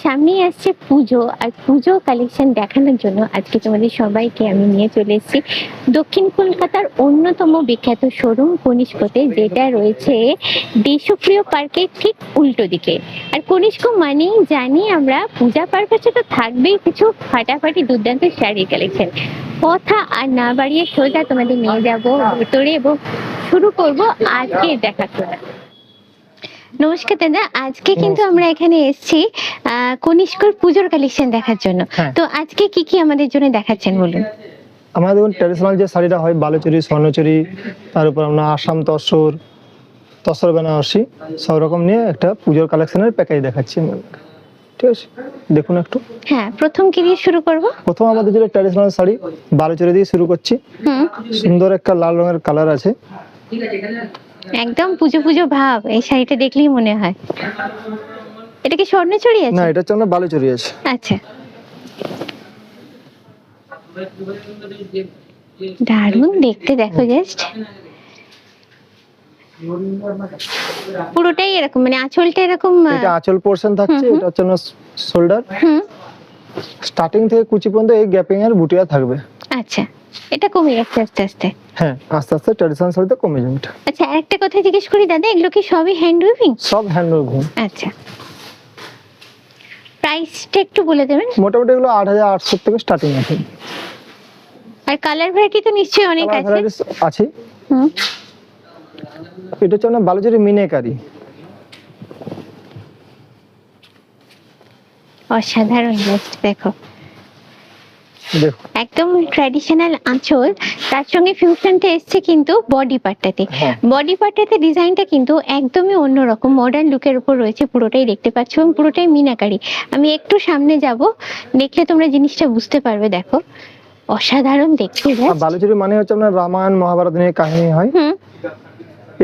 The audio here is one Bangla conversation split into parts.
সামনেই আসছে পুজো, আর পুজো কালেকশন দেখানোর জন্য আজকে তোমাদের সবাইকে আমি নিয়ে চলে এসেছি দক্ষিণ কলকাতার অন্যতম বিখ্যাত শোরুম কনিষ্কতে, যেটা রয়েছে দেশপ্রিয় পার্কের ঠিক উল্টো দিকে। আর কনিষ্ক মানেই জানি আমরা পূজা পারপাসে তো থাকবেই কিছু ফাটাফাটি দুর্দান্ত শাড়ির কালেকশন। কথা আর না বাড়িয়ে সোজা তোমাদের নিয়ে যাব ভেতরে এবং শুরু করব আজকে দেখাশোনা। নমস্কার দাদা, আজকে কিন্তু আমরা এখানে এসেছি কনিষ্কর পুজোর কালেকশন দেখার জন্য। তো আজকে কি কি আমাদের জন্য দেখাচ্ছেন বলুন। আমাদের দেখুন ট্র্যাডিশনাল যে শাড়িটা হয় বালুচরি, স্বর্ণচরি, তার উপর আমরা আসাম তসর, তসর বেনারসি সব রকম নিয়ে একটা পুজোর কালেকশনের প্যাকেজ দেখাচ্ছি। ঠিক আছে, দেখুন একটু। হ্যাঁ, প্রথম কি দিয়ে শুরু করব? প্রথম আমাদের যেটা ট্র্যাডিশনাল শাড়ি বালুচরি দিয়ে শুরু করছি। সুন্দর একটা লাল রঙের কালার আছে, একদম পুজো পুজো ভাব এই শাড়িটা দেখলেই মনে হয়। এটা কি স্বর্ণচরি আছে? না, এটা হচ্ছে আমরা বালুচরি আছে। আচ্ছা, দারুণ দেখতে, দেখো জাস্ট পুরোটাই এরকম, মানে আঁচলটা এরকম। এটা আঁচল পোরশন থাকছে, এটা হচ্ছে না শোল্ডার। স্টার্টিং থেকে কুচি পর্যন্ত এই গ্যাপিং এর বুটিয়া থাকবে। আচ্ছা, এটা কমে যাচ্ছে আস্তে আস্তে। হ্যাঁ, আস্তে আস্তে ট্র্যাডিশনাল শাড়িতে কমে যাবে এটা। আচ্ছা, আরেকটা কথা জিজ্ঞেস করি দাদা, এগুলো কি সবই হ্যান্ড উইভিং? সব হ্যান্ড উইভিং। আচ্ছা, প্রাইসটা একটু বলে দেবেন। মোটামুটি এগুলো ৮৮০০ থেকে স্টার্টিং আছে। আর কালার ভ্যারাইটি তো নিশ্চয়ই অনেক আছে। আছে। এটা হচ্ছে না বালুচরি মিনাকারি। অসাধারণ, জাস্ট দেখো দেখো একদম ট্র্যাডিশনাল আঁচল, তার সঙ্গে ফিউশনটা এসছে কিন্তু বডি পার্টটাতে। বডি পার্টটাতে ডিজাইনটা কিন্তু একদমই অন্যরকম মডার্ন লুকের উপর রয়েছে, পুরোটাই দেখতে পাচ্ছ এবং পুরোটাই মিনাকারি। আমি একটু সামনে যাব, দেখলে তোমরা জিনিসটা বুঝতে পারবে। দেখো অসাধারণ দেখতে। বালুচরি মানে হচ্ছে আপনার রামায়ণ মহাভারত নিয়ে কাহিনী হয়।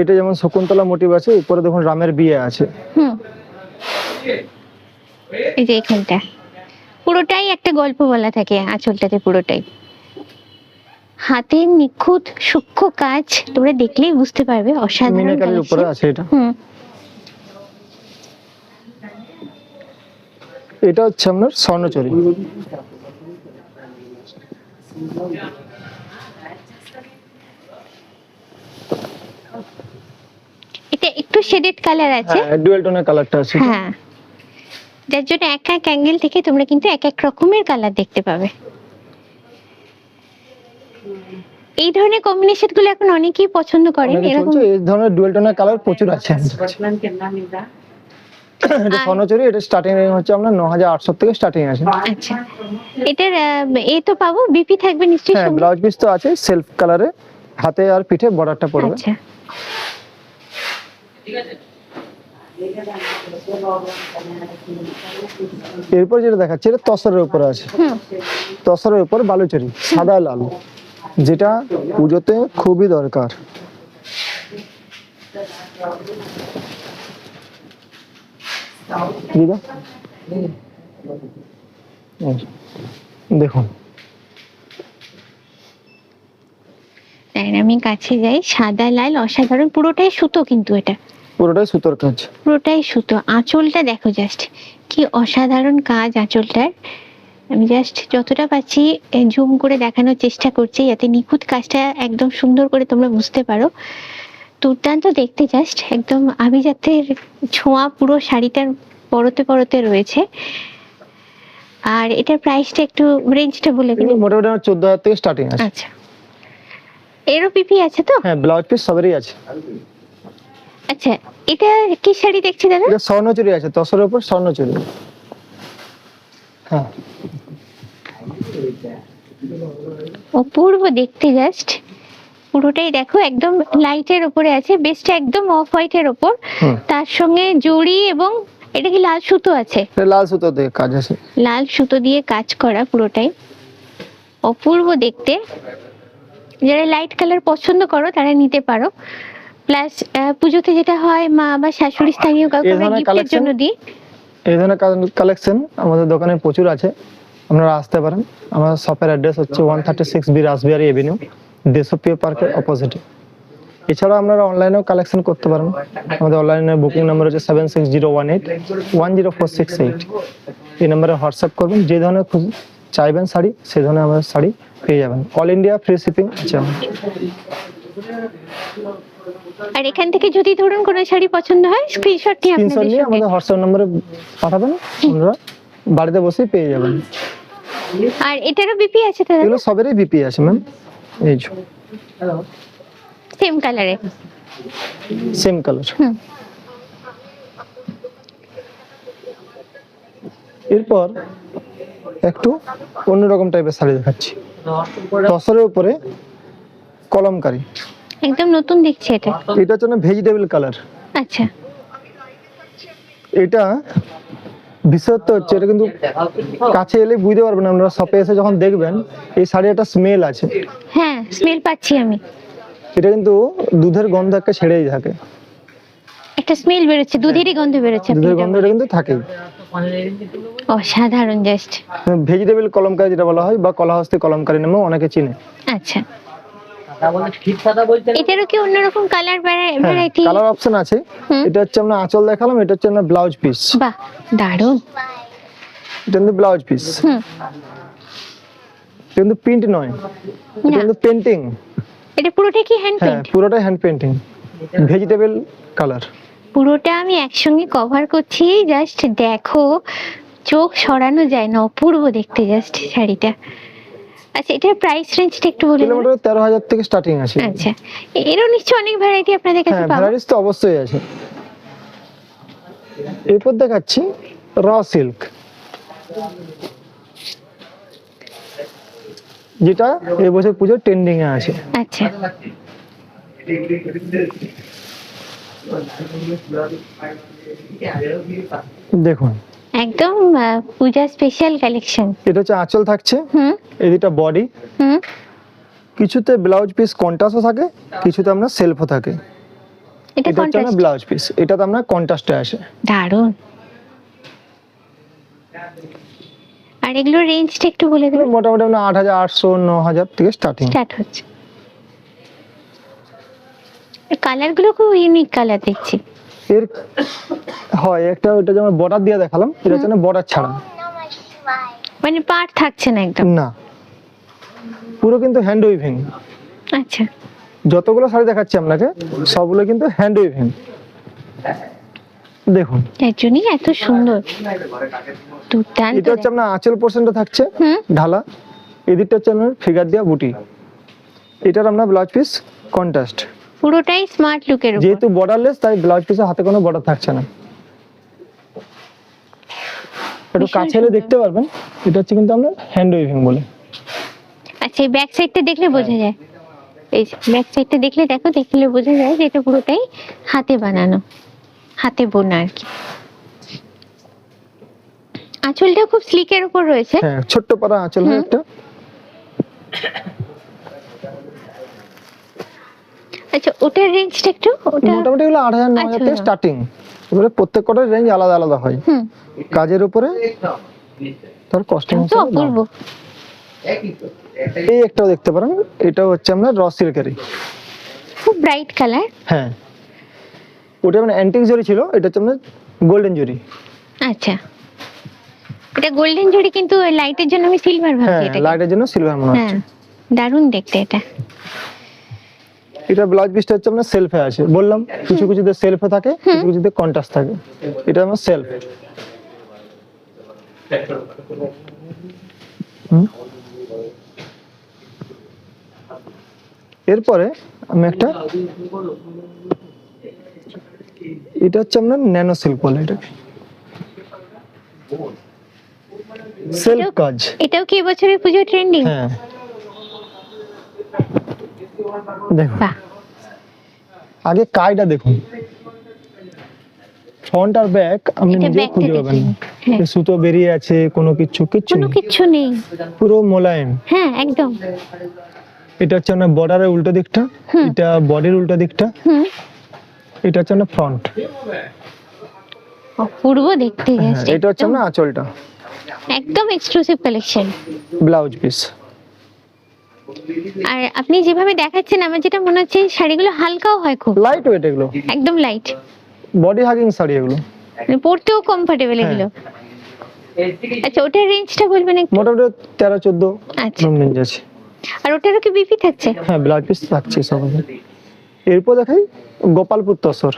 এটা যেমন শকুন্তলা মোটিভ আছে, উপরে দেখুন রামের বিয়ে আছে। এই যে এখানটা পুরোটাই একটা গল্প বলা থাকে আঁচলটাতে, পুরোটাই হাতের নিখুঁত সূক্ষ্ম কাজ, তোমরা দেখলেই বুঝতে পারবে। অসাধারণ মিনাকারির উপরে আছে এটা। এটা হচ্ছে আপনার স্বর্ণচরি। এটা একটু শেডেড কালার আছে। হ্যাঁ, ডুয়াল টোনের কালারটা আছে। হ্যাঁ, যার জন্য এক এক অ্যাঙ্গেল থেকে তোমরা কিন্তু এক এক রকমের কালার দেখতে পাবে। এই ধরনের কম্বিনেশন গুলো এখন অনেকেই পছন্দ করেন। এরকম এই ধরনের ডুয়াল টোনের কালার প্রচুর আছে। এটা স্বর্ণচরি, এটা স্টার্টিং রেঞ্জ হচ্ছে আমরা ৯৮০০ থেকে স্টার্টিং আছে। আচ্ছা, এটার এই তো পাবো বিপি থাকবে নিশ্চয়ই। হ্যাঁ, ব্লাউজ পিস তো আছে সেলফ কালারে, হাতে আর পিঠে বর্ডারটা পড়বে। আচ্ছা, এরপর যেটা দেখাচ্ছি এটা তসরের উপরে আছে। তসরের উপর বালুচরি সাদা লাল, যেটা পুজোতে খুবই দরকার। দেখুন আমি কাছে যাই। সাদা লাল অসাধারণ, পুরোটাই সুতো কিন্তু এটা পুরোটাই সুতোর কাজ। পুরোটাই সুতো। আঁচলটা দেখো জাস্ট কি অসাধারণ কাজ আঁচলটার। আমি জাস্ট যতটা পাচ্ছি জুম করে দেখানোর চেষ্টা করছি, যাতে নিখুঁত কাজটা একদম সুন্দর করে তোমরা বুঝতে পারো। দুর্দান্ত দেখতে, জাস্ট একদম আভিজাত্যের ছোঁয়া পুরো শাড়িটার পরতে পরতে রয়েছে। আর এটার প্রাইসটা একটু রেঞ্জটা বলে দিন। মোটামুটি ১৪,০০০ থেকে স্টার্টিং আছে। আচ্ছা, এরও পিপি আছে তো? হ্যাঁ, ব্লাউজ পিস সবেরই আছে। আচ্ছা, এটা কি শাড়ি দেখছি দাদা? এটা স্বর্ণচরি আছে, তসরের উপর স্বর্ণচরি। হ্যাঁ, অপূর্ব দেখতে, জাস্ট পুরোটাই দেখো একদম লাইটের উপরে আছে, বেসটা একদম অফ হোয়াইটের উপর, তার সঙ্গে জড়ি এবং এটা কি লাল সুতো আছে? লাল সুতো দিয়ে কাজ আছে। লাল সুতো দিয়ে কাজ করা, পুরোটাই অপূর্ব দেখতে। যারা লাইট কালার পছন্দ করো তারা নিতে পারো। প্লাস পুজোতে যেটা হয় মা বা শাশুড়ি স্থানীয় কাউকে গিফটের জন্য দিই। এই ধরনের কালেকশন আমাদের দোকানে প্রচুর আছে, আপনারা আসতে পারেন। আমাদের শপের অ্যাড্রেস হচ্ছে 136B রাসবিহারী এভিনিউ, দেশপ্রিয় পার্কের অপোজিটে। এছাড়া আপনারা অনলাইনেও কালেকশন করতে পারেন। আমাদের অনলাইনে বুকিং নাম্বার হচ্ছে 7601810468। এই নম্বরে হোয়াটসঅ্যাপ করবেন, যে ধরনের চাইবেন শাড়ি সেই ধরনের আমাদের শাড়ি পেয়ে যাবেন। অল ইন্ডিয়া ফ্রি শিপিং আছে আমাদের। আর এখান থেকে যদি ধরুন কোনো শাড়ি পছন্দ হয় স্ক্রিনশট নিয়ে স্ক্রিনশট আপনাদের নিয়ে সঙ্গে আমাদের হোয়াটসঅ্যাপ নম্বরে পাঠাবেন, আপনারা বাড়িতে বসেই পেয়ে যাবেন। আর এটারও বিপি আছে তো এগুলো সবেরই বিপি আছে ম্যাম, এই যে সেম কালারে। Same colour. এরপর একটু অন্যরকম টাইপের শাড়ি দেখাচ্ছি, তসরের উপরে কলমকারি। একদম নতুন দেখছি এটা। এটা হচ্ছে না ভেজিটেবল কালার। আচ্ছা, এটা বিশেষত্ব হচ্ছে, এটা কিন্তু কাছে এলে বুঝতে পারবেন আপনারা, শপে এসে যখন দেখবেন এই শাড়ি একটা স্মেল আছে। হ্যাঁ স্মেল পাচ্ছি আমি। এটা কিন্তু দুধের গন্ধ একটা ছেড়েই থাকে, একটা স্মেল বেরোচ্ছে, দুধেরই গন্ধ বেরোচ্ছে। আপনি দুধের যেটা গন্ধ এটা কিন্তু থাকেই। বললেন। অসাধারণ জাস্ট। ভেজিটেবল কলমকারি যেটা বলা হয়, বা কলাহস্তি কলমকারি নামেও অনেকে চিনে। আচ্ছা, এটারও কি অন্যরকম কালার ভ্যারাইটি? কালার অপশন আছে। এটা হচ্ছে আমরা আঁচল দেখালাম, এটা হচ্ছে আমরা ব্লাউজ পিস। বাহ, দারুণ। এটা কিন্তু ব্লাউজ পিস, কিন্তু প্রিন্ট নয়, এটা কিন্তু পেন্টিং। এটা পুরোটা কি হ্যান্ড হ্যাঁ, পেইন্ট? পুরোটাই হ্যান্ড পেন্টিং, ভেজিটেবল কালার। পুরোটা আমি একসঙ্গে কভার করছি, জাস্ট দেখো, চোখ সরানো যায় না, অপূর্ব দেখতে জাস্ট শাড়িটা। আচ্ছা, এটার প্রাইস রেঞ্জটা একটু বলে দিন। কিলোমিটার 13,000 থেকে স্টার্টিং আছে। আচ্ছা, এরও নিশ্চয়ই অনেক ভ্যারাইটি আপনাদের কাছে হ্যাঁ, পাবো। ভ্যারাইটিস তো অবশ্যই আছে। এরপর দেখাচ্ছি র সিল্ক, যেটা এই বছর পুজো ট্রেন্ডিং এ আছে। আচ্ছা, দেখুন একদম পূজা স্পেশাল কালেকশন। এটা হচ্ছে আঁচল থাকছে, এদিকটা বডি, কিছুতে ব্লাউজ পিস কন্ট্রাস্টও থাকে, কিছুতে আমরা সেলফও থাকে। এটা এটা হচ্ছে কন্ট্রাস্ট। ব্লাউজ পিস, এটাতে আমরা কন্ট্রাস্টে আসে। দারুণ। আর এগুলোর রেঞ্জটা একটু বলে দেবেন। মোটামুটি আমরা 8,800 9,000 থেকে স্টার্টিং স্টার্ট হচ্ছে। কালার গুলো খুব ইউনিক কালার দেখছি। এর হয় একটা, ওটা যেমন বর্ডার দিয়ে দেখালাম, এটা হচ্ছে না বর্ডার ছাড়া, মানে পার্ট থাকছে না একদম। না পুরো কিন্তু হ্যান্ড উইভিং। আচ্ছা, যতগুলো শাড়ি দেখাচ্ছি আপনাকে সবগুলো কিন্তু হ্যান্ড উইভিং। দেখুন এর জন্যই এত সুন্দর, দুর্দান্ত। এটা হচ্ছে আপনার আঁচল পোর্শনটা থাকছে ঢালা, এদিকটা হচ্ছে আপনার ফিগার দেওয়া বুটি। এটার আপনার ব্লাউজ পিস কন্ট্রাস্ট, পুরোটাই স্মার্ট লুকের উপর। যেহেতু বর্ডারলেস তাই ব্লাউজ পিসের হাতে কোনো বর্ডার থাকছে না। একটু কাছে এলে দেখতে পারবেন, এটা হচ্ছে কিন্তু আমরা হ্যান্ড উইভিং বলে। আচ্ছা, এই ব্যাক সাইডটা দেখলে বোঝা যায়, এই ব্যাক সাইডটা দেখলে দেখো, দেখলে বোঝা যায় যে এটা পুরোটাই হাতে বানানো, হাতে বোনা আর কি। আঁচলটা খুব স্লিকের উপর রয়েছে। হ্যাঁ, ছোট্ট পাড়া আঁচল হয় একটা। আচ্ছা, ওটার রেঞ্জটা একটু, ওটা মোটামুটি এগুলো 8,000 9,000 থেকে স্টার্টিং। এবারে প্রত্যেক কটার রেঞ্জ আলাদা আলাদা হয়, কাজের উপরে তার কস্টিং তো অপূর্ব। এই একটাও দেখতে পারেন, এটা হচ্ছে আমরা র সিল্কেরই, খুব ব্রাইট কালার। হ্যাঁ ওটা মানে অ্যান্টিক জরি ছিল, এটা হচ্ছে আমরা গোল্ডেন জরি। আচ্ছা, এটা গোল্ডেন জরি, কিন্তু লাইটের জন্য আমি সিলভার হ্যাঁ, ভাবছি এটা। লাইটের জন্য সিলভার মনে হ্যাঁ, হচ্ছে। দারুণ দেখতে এটা। এটা ব্লাউজ পিসটা হচ্ছে আমরা সেলফে আছে, বললাম কিছু কিছুতে সেলফে থাকে, কিছু কিছুতে কন্ট্রাস্ট থাকে। এটা আমার সেলফ। এরপরে আমি একটা, এটা হচ্ছে আমরা ন্যানো সিল্ক বলে, এটা সেলফ কাজ। এটাও কি এবছরের পুজো ট্রেন্ডিং? হ্যাঁ, দেখুন বাহ, আগে কাজটা দেখুন, ফ্রন্ট আর ব্যাক আপনি এটা নিজে back খুঁজে থেকে পাবেন না, হ্যাঁ। এই সুতো বেরিয়ে আছে, কোনো কিচ্ছু কোনো নেই, কিচ্ছু নেই। পুরো মোলায়েম। হ্যাঁ, একদম। এটা হচ্ছে না বর্ডারের উল্টো দিকটা, এটা বডির উল্টো দিকটা, এটা হচ্ছে না ফ্রন্ট, অপূর্ব দেখতে জাস্ট। এটা হচ্ছে না আঁচলটা, একদম এক্সক্লুসিভ কালেকশন। Blouse piece. আর আপনি যেভাবে দেখাচ্ছেন, আমার যেটা মনে হচ্ছে এই শাড়িগুলো হালকাও হয়, খুব লাইট ওয়েট এগুলো, একদম লাইট, বডি হাগিং শাড়ি এগুলো। পরতেও কমফোর্টেবল হ্যাঁ। এগুলো। আচ্ছা, ওটার রেঞ্জটা বলবেন একটু? মোটামুটি 13-14 আচ্ছা, রেঞ্জ আছে। আর ওটারও কি বিপি থাকছে? হ্যাঁ, ব্লাউজ পিস থাকছে সব। এরপর দেখাই গোপালপুর তসর।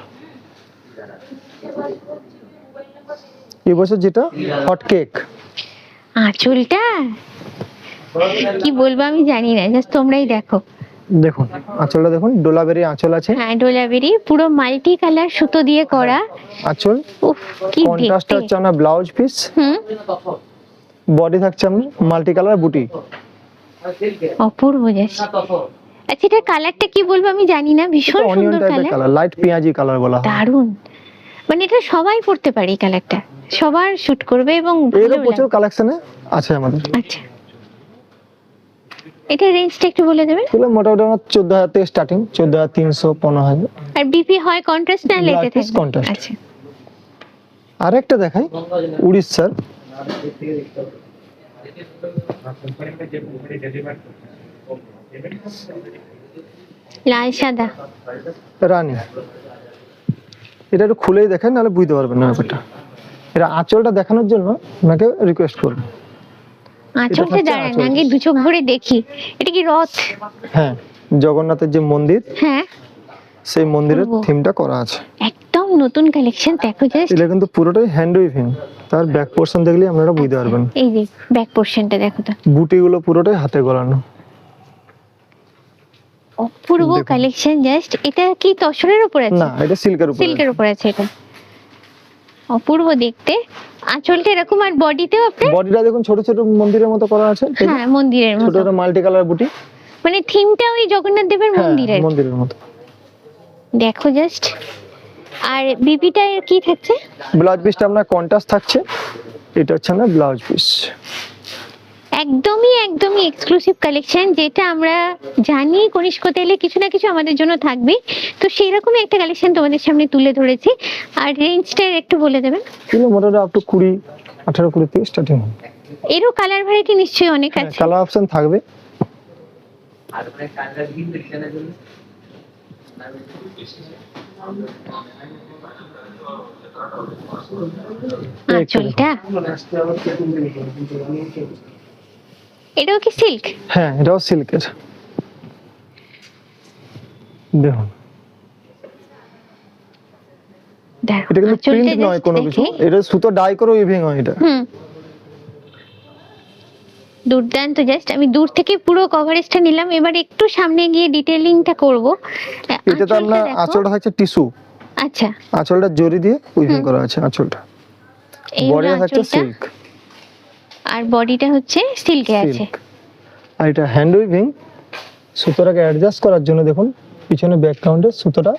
এবছর যেটা হট কেক। আঁচলটা কি বলবো আমি জানি না, জাস্ট তোমরাই দেখো। দেখুন আঁচলটা দেখুন, ডোলাবেরি আঁচল আছে। হ্যাঁ, ডোলাবেরি পুরো মাল্টি কালার সুতো দিয়ে করা। আঁচল উফ, কি কন্ট্রাস্ট দেখতে। হচ্ছে আমরা ব্লাউজ পিস। হুম, বডি থাকছে আমরা মাল্টি কালার বুটি। অপূর্ব জাস্ট। আচ্ছা, এটা কালারটা কি বলবো আমি জানি না, ভীষণ অনিয়ন সুন্দর টাইপের কালার, কালার, লাইট পেঁয়াজি কালার বলা হয়। দারুণ। মানে এটা সবাই পড়তে পারে, এই কালারটা সবার শুট করবে এবং এরও ভালো প্রচুর লাগবে। কালেকশনে আছে আমাদের। আচ্ছা, এটা রেঞ্জটা একটু বলে দেবেন? এগুলো মোটামুটি আমার 14,000 থেকে স্টার্টিং, 14,300, 15,000। আর বিপি হয় কন্ট্রাস্ট না লেতে Black piece থাকে? contrast। আচ্ছা, আরেকটা দেখাই উড়িষ্যার। লাল সাদা। রানী। এটা একটু খুলেই দেখেন, নাহলে বুঝতে পারবেন না ব্যাপারটা। এটা আঁচলটা দেখানোর জন্য আপনাকে রিকোয়েস্ট করবো। আঁচলটা হচ্ছে দাঁড়ান, আঁচল। আগে দু চোখ ভরে দেখি। এটা কি রথ? হ্যাঁ, জগন্নাথের যে মন্দির, হ্যাঁ, সেই মন্দিরের অপূর্ব। থিমটা করা আছে। একদম নতুন কালেকশন, দেখো জাস্ট। এটা কিন্তু পুরোটাই হ্যান্ড উইভিং। তার ব্যাক পোর্শন দেখলে আপনারা বুঝতে পারবেন। এই যে ব্যাক পোর্শনটা দেখো তো, বুটিগুলো পুরোটাই হাতে গলানো। অপূর্ব দেখুন। Collection just. এটা কি তসরের উপর আছে? না, এটা সিল্কের উপর। সিল্কের উপর আছে এটা। অপূর্ব দেখতে। আঁচলটা এরকম, আর বডিতেও আপনার বডিটা দেখুন ছোট ছোট মন্দিরের মতো করা আছে। হ্যাঁ মন্দিরের ছোট মতো, ছোট মাল্টি কালার বুটি। মানে থিমটা ওই জগন্নাথ দেবের হ্যাঁ, মন্দিরের। মন্দিরের মতো। দেখো জাস্ট। আর বিপিটা কি থাকছে? ব্লাউজ পিসটা আপনার কন্ট্রাস্ট থাকছে। এটা হচ্ছে না ব্লাউজ পিস। একদমই একদমই এক্সক্লুসিভ কালেকশন, যেটা আমরা জানি কনিষ্কতে এলে কিছু না কিছু আমাদের জন্য থাকবে। তো সেই রকমই একটা কালেকশন তোমাদের সামনে তুলে ধরেছি। আর রেঞ্জটা একটু বলে দেবেন? এগুলো মোটামুটি আপ টু 20, 18-20 থেকে স্টার্টিং হয়। এরও কালার ভ্যারাইটি নিশ্চয়ই অনেক আছে। কালার অপশন থাকবে। আঁচলটা এটাও কি সিল্ক? হ্যাঁ, এটাও সিল্কের। দেখুন, দেখো এটা কিন্তু আঁচলটা প্রিন্ট নয় just কোনো কিছু, দেখে। এটা সুতো ডাই করে উইভিং হয় এটা। হুম, দুর্দান্ত জাস্ট। আমি দূর থেকে পুরো কভারেজটা নিলাম, এবার একটু সামনে গিয়ে ডিটেইলিংটা করব। এটাতে আপনার আঁচলটা থাকছে টিস্যু। আচ্ছা, আঁচলটা জরি দিয়ে উইভিং করা আছে আঁচলটা। এই হলো বডিটা থাকছে আঁচলটা, সিল্ক। আর বডিটা হচ্ছে সিল্কে আছে। সিল্ক। আর এটা হ্যান্ড উইভিং। সুতোটাকে অ্যাডজাস্ট করার জন্য দেখুন পিছনে ব্যাকগ্রাউন্ডে সুতোটা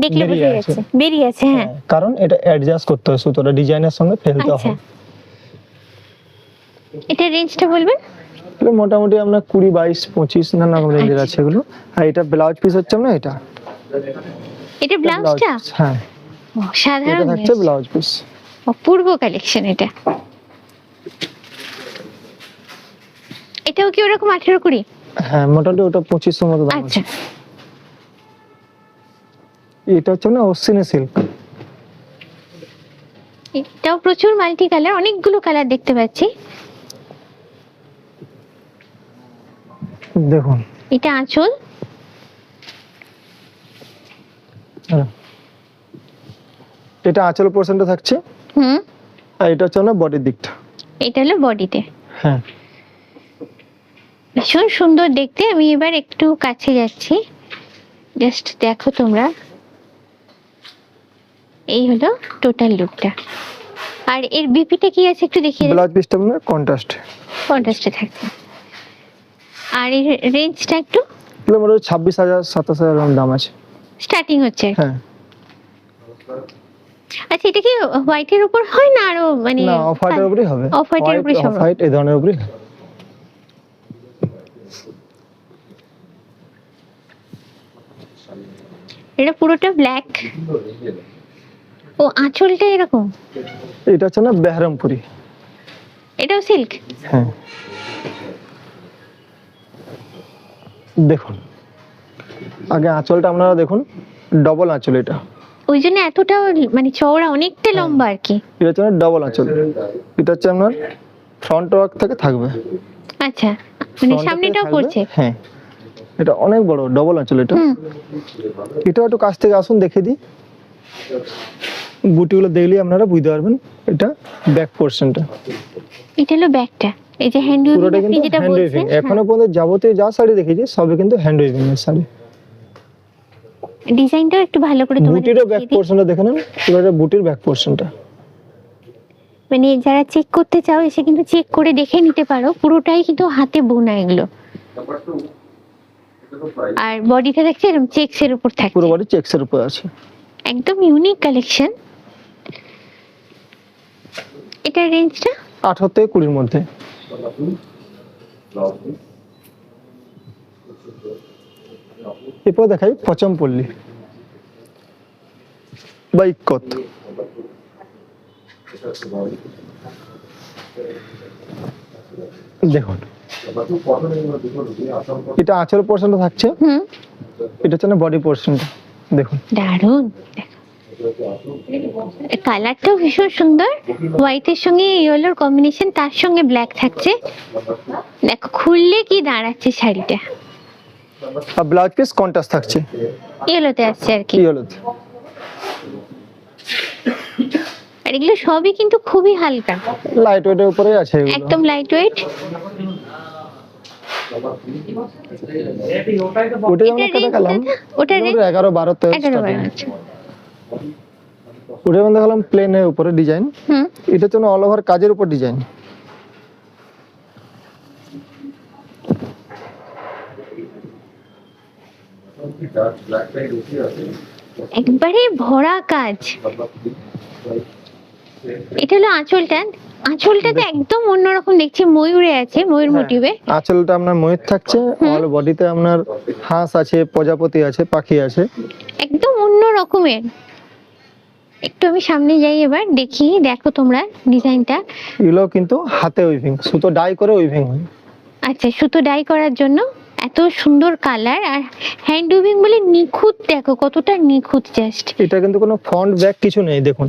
দেখলে বোঝা যাচ্ছে বেরিয়ে আছে। হ্যাঁ, কারণ এটা অ্যাডজাস্ট করতে হয়, সুতোটা ডিজাইনের সঙ্গে ফেলতে আচ্ছা। হয়। এটা রেঞ্জটা বলবেন? এগুলো মোটামুটি আপনার 20, 22, 25 নানা রেঞ্জের আছে এগুলো। আর এটা ব্লাউজ পিস হচ্ছে না, এটা এটা ব্লাউজ ব্লাউজটা পিস। হ্যাঁ, এটা সাধারণ থাকছে ব্লাউজ পিস। অপূর্ব কালেকশন এটা। এটাও কি ওরকম 18-20? হ্যাঁ, মোটামুটি ওটা 2500 মতো দাম আচ্ছা, আছে। এটা হচ্ছে না অশ্বিনী সিল্ক। এটাও প্রচুর মাল্টি কালার, অনেকগুলো কালার দেখতে পাচ্ছি। দেখুন, এটা আঁচল, হ্যাঁ। এটা আঁচল পোর্শনটা থাকছে। হুম, আর এটা হচ্ছে না বডির দিকটা। এটা হলো বডিতে। হ্যাঁ, ভীষণ সুন্দর দেখতে। আমি এবার একটু কাছে যাচ্ছি, জাস্ট দেখো তোমরা। এই হলো টোটাল লুকটা। আর এর বিপিটা কি আছে একটু দেখিয়ে দাও। ব্লাউজ পিসটা আপনার কন্ট্রাস্ট। কন্ট্রাস্টে থাকছে। আর এর রেঞ্জটা একটু? এগুলো মোটামুটি 26,000, 27,000 এরকম দাম আছে। স্টার্টিং হচ্ছে। হ্যাঁ, আচ্ছা, এটা কি হোয়াইটের উপর হয় না আরো মানে? না, অফ হোয়াইটের উপরেই হবে। অফ হোয়াইটের উপরে সব। অফ হোয়াইট এই ধরনের উপরেই হবে। এটা পুরোটা ব্ল্যাক। ও, আঁচলটা এরকম। এটা হচ্ছে না বেহরমপুরি। এটাও সিল্ক। হ্যাঁ, দেখুন আগে আঁচলটা আপনারা দেখুন, ডবল আঁচল এটা। ওই জন্য এতটা মানে চওড়া, অনেকটা লম্বা আর কি। এটা হচ্ছে ডবল আঁচল। এটা হচ্ছে আপনার ফ্রন্ট ওয়ার্ক থেকে থাকবে। আচ্ছা, মানে Front থেকে সামনেটাও থাকবে, পড়ছে। হ্যাঁ এটা অনেক বড় ডবল আঁচল এটা। হুম। এটাও একটু কাছ থেকে আসুন দেখিয়ে দিই, বুটিগুলো দেখলেই আপনারা বুঝতে পারবেন। এটা ব্যাক পোর্শনটা, এটা হলো ব্যাকটা, এই যে হ্যান্ড উইভিং পুরোটা আপনি কিন্তু যেটা হ্যান্ড উইভিং। বলছেন। এখনো পর্যন্ত যাবতীয় যা শাড়ি দেখেছি সবই কিন্তু হ্যান্ড উইভিং এর শাড়ি। ডিজাইনটাও একটু ভালো করে তোমাদের বুটিরও ব্যাক দেখিয়ে দিই। পোর্শনটা দেখে নেন, পুরোটা বুটির ব্যাক পোর্শনটা। মানে যারা চেক করতে চাও এসে কিন্তু চেক করে দেখে নিতে পারো, পুরোটাই কিন্তু হাতে বোনা এগুলো। আর বডিটা দেখছে এরকম চেকস এর উপর থাকে, পুরো বডি চেকসের উপর আছে। একদম ইউনিক কালেকশন। এটার রেঞ্জটা 18 থেকে 20 মধ্যে। এরপর দেখাই পচমপল্লী বা ইক্কত। দেখুন এটা আঁচল পোর্শনটা থাকছে, হুম, এটা হচ্ছে না বডি পোর্শনটা। দেখুন দারুন। কালারটাও ভীষণ সুন্দর, হোয়াইটের সঙ্গে ইয়েলোর কম্বিনেশন, তার সঙ্গে ব্ল্যাক থাকছে। দেখো খুললে কি দাঁড়াচ্ছে শাড়িটা, আর ব্লাউজ পিস কন্ট্রাস্ট থাকছে ইয়েলোতে আসছে আর কি। ইয়েলোতে। আর এগুলো সবই কিন্তু খুবই হালকা, লাইট ওয়েটের উপরে আছে এগুলো। একদম লাইট ওয়েট। ওটা যেমন একটা দেখালাম, ওটা রেঞ্জ 11 12 থেকে 11 starting। আছে। ওটা যেমন দেখালাম প্লেনের উপরে ডিজাইন, হুম, এটা হচ্ছে অল ওভার কাজের উপর ডিজাইন। একবারে ভরা কাজ। এটা হলো আঁচলটা, আঁচলটাতে একদম অন্যরকম দেখছি, ময়ূরে আছে, ময়ূর মোটিভে। আঁচলটা আপনার ময়ূর থাকছে, অল বডিতে আপনার হাঁস আছে, প্রজাপতি আছে, পাখি আছে। একদম অন্য রকমের। একটু আমি সামনে যাই এবার, দেখি দেখো তোমরা ডিজাইনটা। এগুলো কিন্তু হাতে উইভিং, সুতো ডাই করে উইভিং হয়। আচ্ছা, সুতো ডাই করার জন্য এত সুন্দর কালার, আর হ্যান্ড উইভিং বলে নিখুঁত, দেখো কতটা নিখুঁত জাস্ট। এটা কিন্তু কোনো ফ্রন্ট ব্যাক কিছু নেই, দেখুন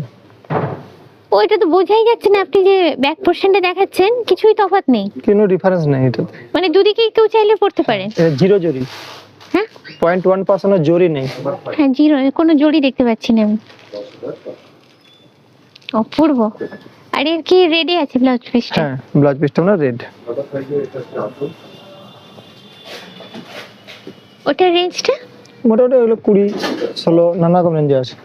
ওইটা তো বোঝাই যাচ্ছে না, আপনি যে ব্যাক পোর্শনটা দেখাচ্ছেন কিছুই তফাৎ নেই, কোনো ডিফারেন্স নেই এটাতে। মানে দুদিকেই কেউ চাইলে পড়তে পারে। এটা জিরো জরি, হ্যাঁ 0.1% জরি নেই। হ্যাঁ, জিরো, কোনো জড়ি দেখতে পাচ্ছি না আমি। অপূর্ব। আর এর কি রেডি আছে ব্লাউজ পিসটা? হ্যাঁ ব্লাউজ পিসটা আপনার রেড। ওটার রেঞ্জটা মোটামুটি ওগুলো 20 16 নানা রকম রেঞ্জে আছে।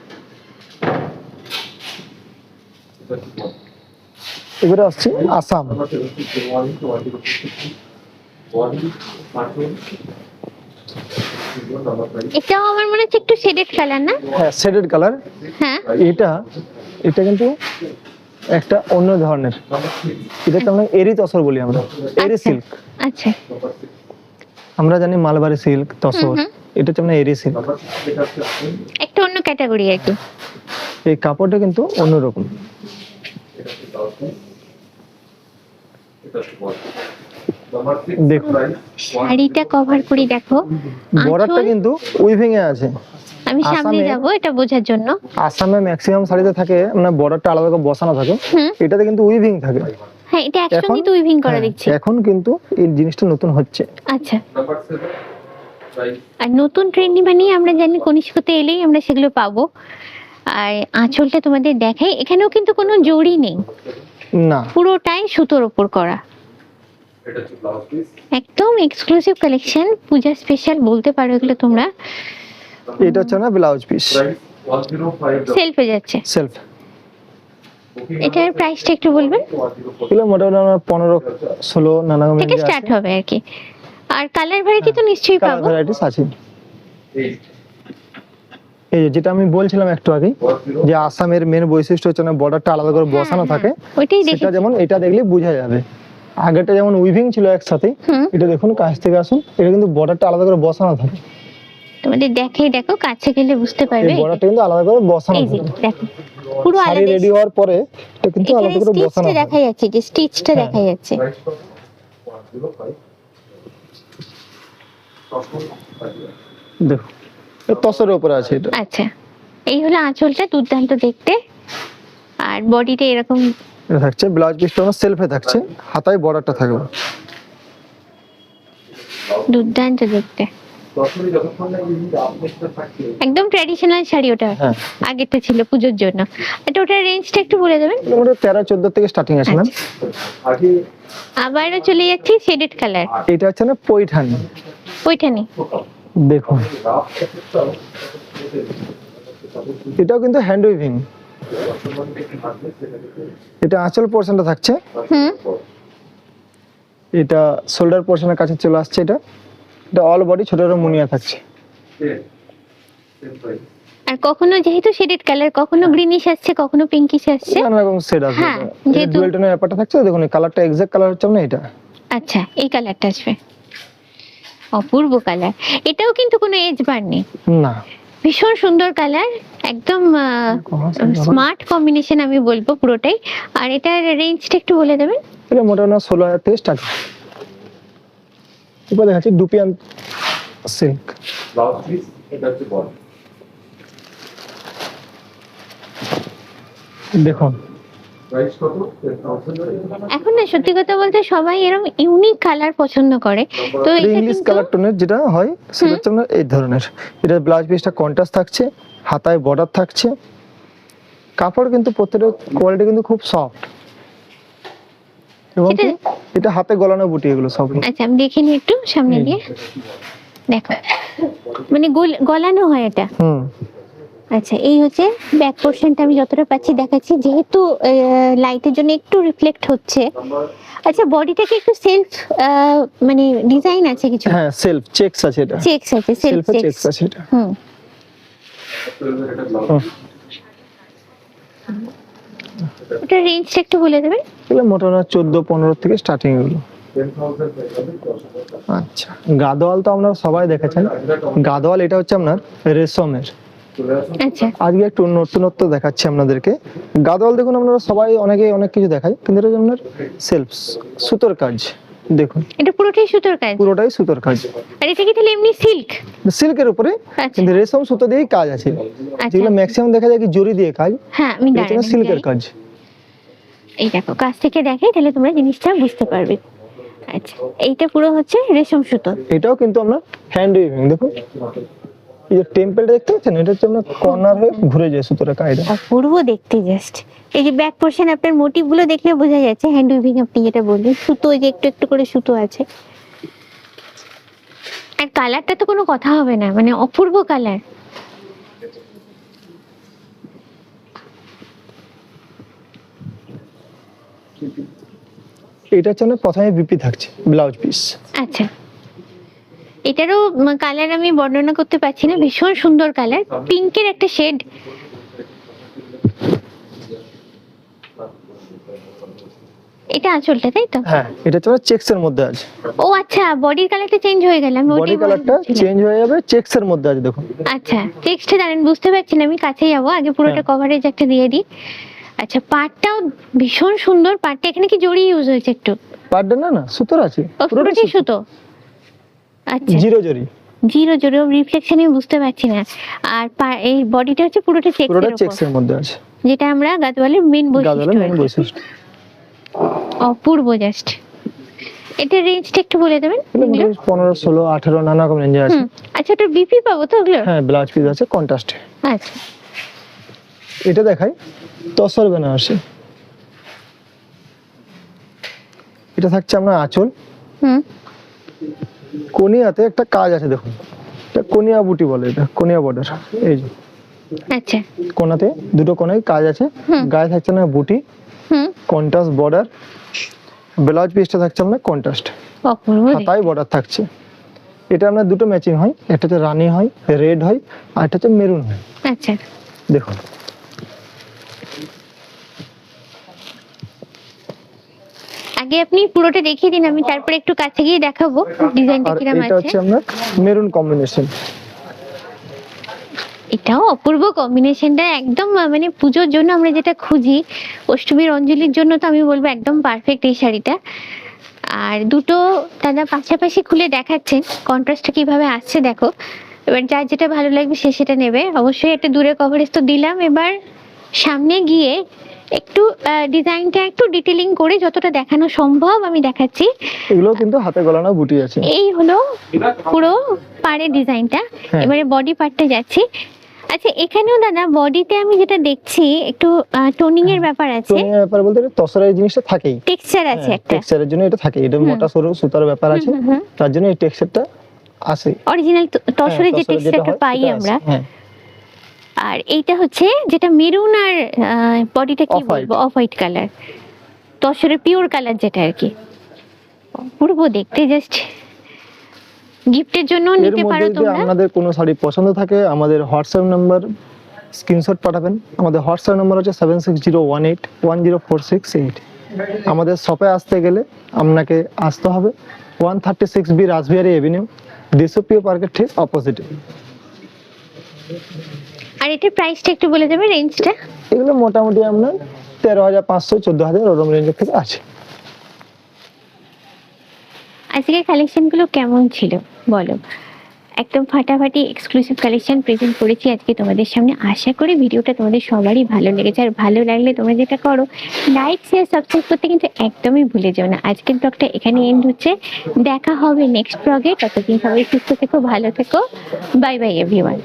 এবারে আসছে আসাম। এটাও আমার মনে হচ্ছে একটু শেডেড কালার না? হ্যাঁ শেডেড কালার। হ্যাঁ, এটা এটা কিন্তু একটা অন্য ধরনের, এটাকে আমরা এরি তসর বলি, আমরা এরি আচ্ছা। সিল্ক। আচ্ছা, আমরা জানি মালবারি সিল্ক, তসর, হুম। এটা হচ্ছে আমরা এরি সিল্ক। একটা অন্য ক্যাটাগরি আর কি। এই কাপড়টা কিন্তু অন্যরকম। দেখুন শাড়িটা কভার করি, দেখো বর্ডারটা আঁচল। কিন্তু উইভিং এ আছে। আমি সামনে আসামে- যাব এটা বোঝার জন্য। আসামে ম্যাক্সিমাম শাড়িতে থাকে মানে বর্ডারটা আলাদা করে বসানো থাকে, হুম, এটাতে কিন্তু উইভিং থাকে। হ্যাঁ এটা একসঙ্গে তো উইভিং করা হ্যাঁ, দেখছি। এখন কিন্তু এই জিনিসটা নতুন হচ্ছে। আচ্ছা, আর নতুন ট্রেন্ডি মানে আমরা জানি কনিষ্কতে এলেই আমরা সেগুলো পাবো। আর আঁচলটা তোমাদের দেখাই, এখানেও কিন্তু কোনো জড়ি নেই, না পুরোটাই সুতোর উপর করা। একদম এক্সক্লুসিভ কালেকশন, পূজা স্পেশাল বলতে পারো এগুলো তোমরা। এটা হচ্ছে না ব্লাউজ পিস, সেলফে যাচ্ছে। সেলফ। এটার প্রাইসটা একটু বলবেন? এগুলো মোটামুটি আমরা 15 16 নানা রকম থেকে স্টার্ট হবে আর কি। আর কালার ভ্যারাইটি তো নিশ্চয়ই কালার পাবো। ভ্যারাইটিস আছে। এই যেটা আমি বলছিলাম একটু আগে, যে আসামের মেন বৈশিষ্ট্য হচ্ছে না বর্ডারটা আলাদা করে বসানো থাকে, ওইটাই সেটা দেখেছি। যেমন এটা দেখলে বোঝা যাবে। আগেটা যেমন উইভিং ছিল একসাথে, হুম, এটা দেখুন কাছ থেকে আসুন, এটা কিন্তু বর্ডারটা আলাদা করে বসানো থাকে। তোমাদের দেখাই, দেখো কাছে গেলে বুঝতে এই পারবে। বর্ডারটা কিন্তু আলাদা করে বসানো এই যে থাকে। দেখো পুরো শাড়ি আলাদা। রেডি হওয়ার পরে এটা কিন্তু এখানে আলাদা করে বসানো স্টিচটা থাকে। দেখা যাচ্ছে, যে স্টিচটা হ্যাঁ। দেখা যাচ্ছে। দেখুন এটা তসরের উপরে আছে এটা। আচ্ছা, এই হলো আঁচলটা, দুর্দান্ত দেখতে। আর বডিটা এরকম এটা থাকছে ব্লাউজ পিসটা আমার সেলফে থাকছে, হাতায় বর্ডারটা থাকবে। দুর্দান্ত দেখতে, একদম ট্র্যাডিশনাল শাড়ি ওটা। হ্যাঁ, আগেরটা ছিল পুজোর জন্য। এটা ওটার রেঞ্জটা একটু বলে দেবেন। মোটামুটি 13-14 থেকে স্টার্টিং আছে ম্যাম। আবারও চলে যাচ্ছি শেডেড কালার, এটা হচ্ছে না পৈঠানি, ওইখানে দেখুন এটাও কিন্তু হ্যান্ড উইভিং। এটা আঁচল পোর্শনটা থাকছে, হুম। এটা শোল্ডার পোর্শনের কাছে চলে আসছে। এটা অল বডি ছোট ছোট মুনিয়া থাকছে। আর কখনো যেহেতু শেডেড কালার, কখনো গ্রিনিশ আসছে, কখনো পিঙ্কিশ আসছে। নানা রকম শেড আছে। হ্যাঁ, এটা যেহেতু- ডুয়াল টোনের ব্যাপারটা থাকছে। দেখুন এই কালারটা এক্সাক্ট কালার হচ্ছে না এটা। আচ্ছা, এই কালারটা আসবে, অপূর্ব কালার। এটাও কিন্তু কোনো এজ বার নেই, না, ভীষণ সুন্দর কালার, একদম স্মার্ট কম্বিনেশন আমি বলবো পুরোটাই। আর এটার রেঞ্জটা একটু বলে দেবেন। এটা মোটামুটি 16,000 থেকে স্টার্ট। এরপর দেখাচ্ছি ডুপিয়ান সিল্ক। দেখুন এখন না সত্যি কথা বলতে সবাই এরকম ইউনিক কালার পছন্দ করে, তো এটা ইংলিশ কিন্তু কালার টোনের যেটা হয় সেটা হচ্ছে আপনার এই ধরনের। এটা ব্লাউজ পিসটা কন্ট্রাস্ট থাকছে, হাতায় বর্ডার থাকছে। কাপড় কিন্তু প্রত্যেকটা কোয়ালিটি কিন্তু খুব সফট, এবং কি এটা হাতে গলানো বুটি এগুলো সব। আচ্ছা, আমি দেখে নিই একটু সামনে দিয়ে। দেখো, মানে গলানো হয় এটা। হুম, আচ্ছা, এই হচ্ছে ব্যাক পোর্শনটা, আমি যতটা পাচ্ছি দেখাচ্ছি, যেহেতু লাইটের জন্য একটু রিফ্লেক্ট হচ্ছে। আচ্ছা, বডিটাকে একটু সেলফ মানে ডিজাইন আছে কিছু? হ্যাঁ, সেলফ চেকস আছে। এটা চেকস আছে, সেলফ সেলফে চেকস। চেকস আছে এটা। হুম। এটা রেঞ্জটা একটু বলে দেবেন। এগুলো মোটামুটি 14-15 থেকে স্টার্টিং এগুলো। আচ্ছা, গাদোয়াল তো আমরা সবাই দেখেছেন। গাদোয়াল এটা হচ্ছে আপনার রেশমের। আচ্ছা, আজকে একটু নতুনত্ব দেখাচ্ছি আপনাদেরকে। গাদোয়াল দেখুন, আপনারা সবাই অনেকে অনেক কিছু দেখায়, কিন্তু এটা হচ্ছে আপনার সেলফ সুতোর কাজ। দেখুন এটা পুরোটাই সুতোর কাজ। পুরোটাই সুতোর কাজ। আর এটা কি তাহলে এমনি সিল্ক? সিল্কের উপরে, আচ্ছা, কিন্তু রেশম সুতো দিয়েই কাজ আছে। যেগুলো ম্যাক্সিমাম দেখা যায় কি জরি দিয়ে কাজ, হ্যাঁ আমি এটা হচ্ছে সিল্কের কাজ। এই দেখো, কাছ থেকে দেখাই তাহলে তোমরা জিনিসটা বুঝতে পারবে। আচ্ছা, এইটা পুরো হচ্ছে রেশম সুতো। এটাও কিন্তু আপনার হ্যান্ড উইভিং। দেখুন এই যে টেম্পলটা দেখতে পাচ্ছেন, এটা হচ্ছে আপনার কর্নার হয়ে ঘুরে যায় সুতোটা কায়দা। অপূর্ব দেখতে জাস্ট। এই যে ব্যাক পোর্শন, আপনার মোটিভ গুলো দেখলে বোঝা যাচ্ছে হ্যান্ড উইভিং। আপনি যেটা বললেন, সুতো, এই যে একটু একটু করে সুতো আছে। আর কালারটা তো কোনো কথা হবে না, মানে অপূর্ব কালার। এটা হচ্ছে আপনার প্রথমে বিপি থাকছে ব্লাউজ পিস। আচ্ছা, এটারও কালার আমি বর্ণনা করতে পারছি না, ভীষণ সুন্দর কালার, পিঙ্কের একটা শেড। এটা আঁচলটা, তাই তো? হ্যাঁ, এটা হচ্ছে চেকস এর মধ্যে আছে। ও আচ্ছা, বডির কালারটা চেঞ্জ হয়ে গেল, আমি বডি ওটাই কালারটা বলছিলাম। চেঞ্জ হয়ে যাবে, চেকস এর মধ্যে আছে। দেখুন আচ্ছা, টেক্সটে দাঁড়ান, বুঝতে পারছি না, আমি কাছে যাবো, আগে পুরোটা কভারেজ একটা দিয়ে দিই। আচ্ছা, পাটটাও ভীষণ সুন্দর। পাটটা এখানে কি জড়ি ইউজ হয়েছে একটু? পাড়টা না সুতোর আছে, ও পুরোটাই সুতো। আচ্ছা, জিরো জরি, জিরো জড়ি, রিফ্লেকশন আমি বুঝতে পারছি না। আর এই বডিটা হচ্ছে পুরোটা পুরোটা চেক্সের চেকস উপর, এর মধ্যে আছে। যেটা আমরা গাদওয়ালের মেন গাদোয়ালের মেইন বৈশিষ্ট্য। বৈশিষ্ট্য। অপূর্ব জাস্ট। এটা রেঞ্জটা একটু বলে দেবেন। 15, 16, 18 নানা রকম রেঞ্জে আছে। আচ্ছা, ওটা বিপি পাবো তো ওগুলো? হ্যাঁ, ব্লাউজ পিস আছে কন্ট্রাস্টে। আচ্ছা, এটা দেখাই তসর বেনারসি। এটা থাকছে আপনার আঁচল, হুম, কোনিয়াতে একটা কাজ আছে। দেখুন এটা কোনিয়া বুটি বলে, এটা কোনিয়া বর্ডার। এই যে আচ্ছা, কোনাতে দুটো কোনায় কাজ আছে। গায়ে থাকছে না বুটি, হুম, কন্ট্রাস্ট বর্ডার। ব্লাউজ পিসটা থাকছে আপনার কন্ট্রাস্ট, অপূর্ব দেখতে। হাতায় বর্ডার থাকছে। এটা আপনার দুটো ম্যাচিং হয়, একটা হচ্ছে রানী হয়, রেড হয়, আর একটা হচ্ছে মেরুন হয়। আচ্ছা, দেখুন আগে আপনি পুরোটা দেখিয়ে দিন, আমি তারপরে একটু কাছে গিয়ে দেখাবো ডিজাইনটা আর কিরকম এটা আছে। হচ্ছে আপনার মেরুন কম্বিনেশন। এটাও অপূর্ব কম্বিনেশনটা, একদম মানে পুজোর জন্য আমরা যেটা খুঁজি, অষ্টমীর অঞ্জলির জন্য তো আমি বলবো একদম পারফেক্ট এই শাড়িটা। আর দুটো দাদা পাশাপাশি খুলে দেখাচ্ছেন, কন্ট্রাস্টটা কিভাবে আসছে দেখো। এবার যার যেটা ভালো লাগবে সে সেটা নেবে। অবশ্যই একটা দূরে কভারেজ তো দিলাম, এবার সামনে গিয়ে একটু ডিজাইনটা একটু ডিটেলিং করে যতটা দেখানো সম্ভব আমি দেখাচ্ছি। এগুলো কিন্তু হাতে গলানো বুটি আছে। এই হলো পুরো পাড়ের ডিজাইনটা। হ্যাঁ। এবারে বডি পার্টটা যাচ্ছি। আচ্ছা, এখানেও দাদা বডিতে আমি যেটা দেখছি একটু টোনিং এর ব্যাপার আছে, টোনিং এর ব্যাপার বলতে তসরের জিনিসটা থাকেই, টেক্সচার আছে একটা, টেক্সচারের জন্য এটা থাকে, এটা মোটা সরু সুতার ব্যাপার আছে, তার জন্য এই টেক্সচারটা আসে। অরিজিনাল তসরে যে টেক্সচারটা পাই আমরা। হ্যাঁ। আর এইটা হচ্ছে যেটা মেরুন আর বডিটা কি Off white। বলবো, অফ হোয়াইট কালার, তসরের পিওর কালার যেটা আর কি। অপূর্ব দেখতে, জাস্ট গিফটের জন্য এর নিতে পারো মধ্যে যদি তোমরা। আপনাদের কোনো শাড়ি পছন্দ থাকে আমাদের হোয়াটসঅ্যাপ নাম্বার স্ক্রিনশট পাঠাবেন। আমাদের হোয়াটসঅ্যাপ নাম্বার হচ্ছে 7601810468। আমাদের শপে আসতে গেলে আপনাকে আসতে হবে 136B রাসবিহারী এভিনিউ, দেশপ্রিয় পার্কের ঠিক অপোজিটে। আর এটার প্রাইসটা একটু বলে দেবে, রেঞ্জটা? এগুলো মোটামুটি আপনার 13,500 14,000 ওরকম রেঞ্জের থেকে আছে। আজকের কালেকশনগুলো কেমন ছিল বলো? একদম ফাটাফাটি এক্সক্লুসিভ কালেকশন প্রেজেন্ট করেছি আজকে তোমাদের সামনে। আশা করি ভিডিওটা তোমাদের সবারই ভালো লেগেছে। আর ভালো লাগলে তোমরা যেটা করো, লাইক শেয়ার সাবস্ক্রাইব করতে কিন্তু একদমই ভুলে যাও না। আজকের ব্লগটা এখানে এন্ড হচ্ছে, দেখা হবে নেক্সট ব্লগে। ততদিন সবাই সুস্থ থেকো, ভালো থেকো। Bye bye everyone.